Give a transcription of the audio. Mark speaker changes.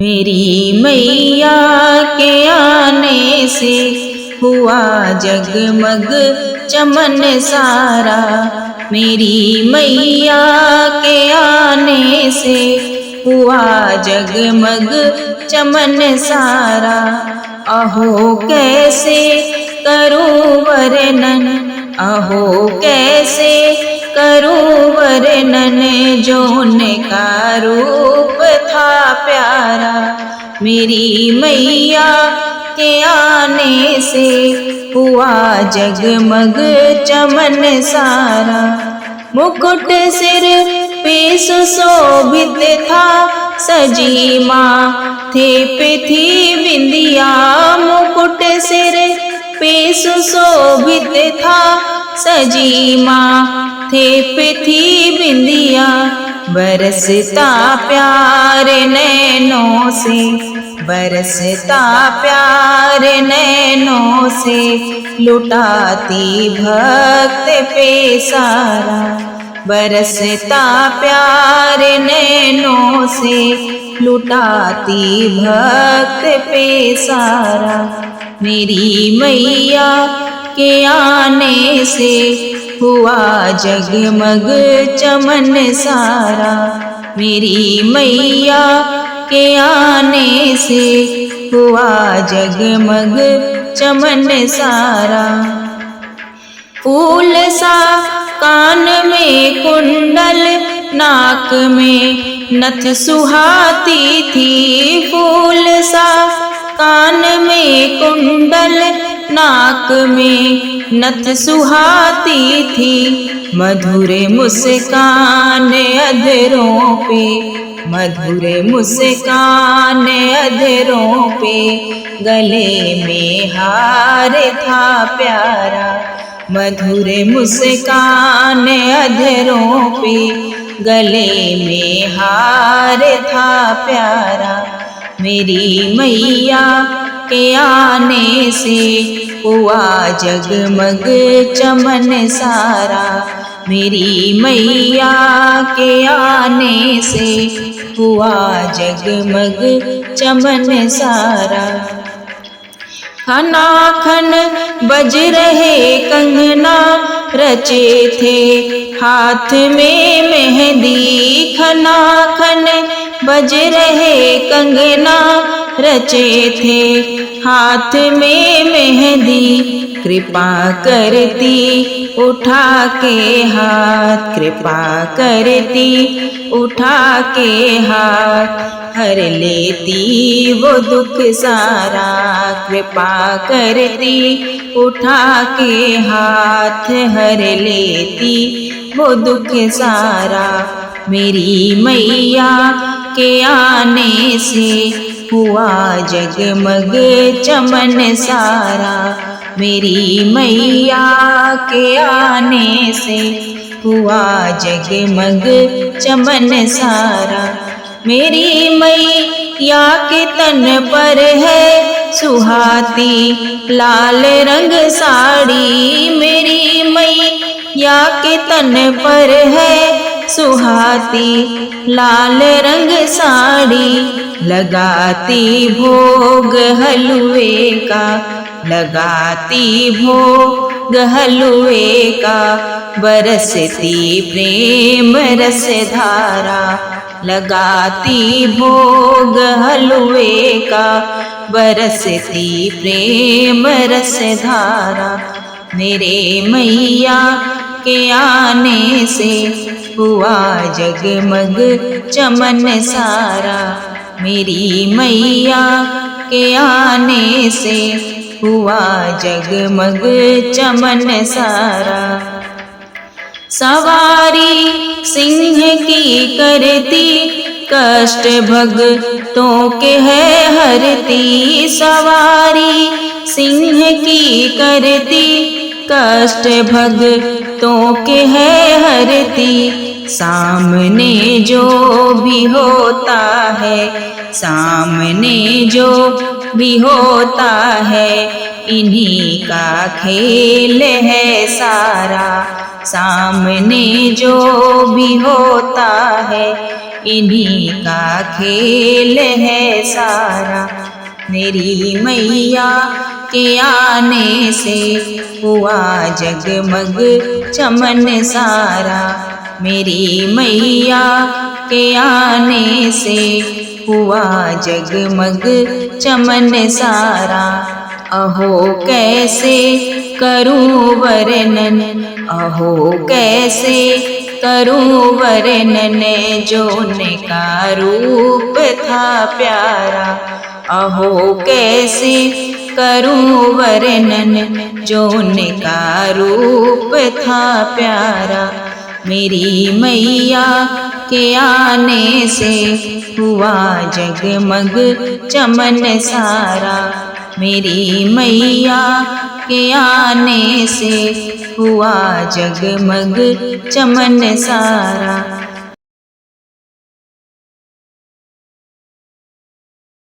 Speaker 1: मेरी मैया के आने से हुआ जगमग चमन सारा। मेरी मैया के आने से हुआ जगमग चमन सारा। अहो कैसे करूं वर्णन, अहो कैसे करूं वर्णन, जौन का रूप था प्यारा। मेरी मैया के आने से हुआ जगमग चमन सारा। मुकुट सिर पे सुशोभित था, सजी माथे पे थी बिंदिया। मुकुट सिर पे सुशोभित था, सजी माथे पे थी बिंदिया। बरसता प्यार नैनों से, बरसता प्यार नैनों से, लुटाती भक्त पे सारा। बरसता प्यार नैनों से, लुटाती भक्त पे सारा। मेरी मैया के आने से हुआ जगमग चमन सारा। मेरी मैया के आने से हुआ जगमग चमन सारा। फूल सा कान में कुंडल, नाक में नथ सुहाती थी। फूल सा कान में कुंडल, नाक में नथ सुहाती थी। मधुर मुस्कान अधरों पे, मधुर मुस्कान अधरों पे, गले में हार था प्यारा। मधुर मुस्कान अधरों पे, गले में हार था प्यारा। मेरी मैया के आने से हुआ जगमग चमन सारा। मेरी मैया के आने से हुआ जगमग चमन सारा। खना खन बज रहे कंगना, रचे थे हाथ में मेहंदी। खना खन बज रहे कंगना, रचे थे हाथ में मेहंदी। कृपा करती उठा के हाथ, कृपा करती उठा के हाथ, हर लेती वो दुख सारा। कृपा करती उठा के हाथ, हर लेती वो दुख सारा। मेरी मैया के आने से हुआ जगमग चमन सारा। मेरी मैया के आने से हुआ जगमग चमन सारा। मेरी मैया के तन पर है सुहाती लाल रंग साड़ी। मेरी मैया के तन पर है सुहाती लाल रंग साड़ी। लगाती भोग हलवे का, लगाती भोग हलवे का, बरसती प्रेम रस धारा। लगाती भोग हलवे का, बरसती प्रेम रस धारा। मेरे मैया के आने से हुआ जगमग चमन सारा। मेरी मैया के आने से हुआ जगमग चमन सारा। सवारी सिंह की करती, कष्ट भक्तों के है हरती। सवारी सिंह की करती, कष्ट भक्तों के है हरती। सामने जो भी होता है, सामने जो भी होता है, इन्हीं का खेल है सारा। सामने जो भी होता है, इन्हीं का खेल है सारा। मेरी मैया के आने से हुआ जगमग चमन सारा। मेरी मैया के आने से हुआ जगमग चमन सारा। अहो कैसे करूं वर्णन, अहो कैसे करूं वर्णन, जोने का रूप था प्यारा। अहो कैसे करूं वर्णन, जोने का रूप था प्यारा। मेरी मैया के आने से हुआ जगमग चमन सारा। मेरी मैया के आने से हुआ जगमग चमन सारा।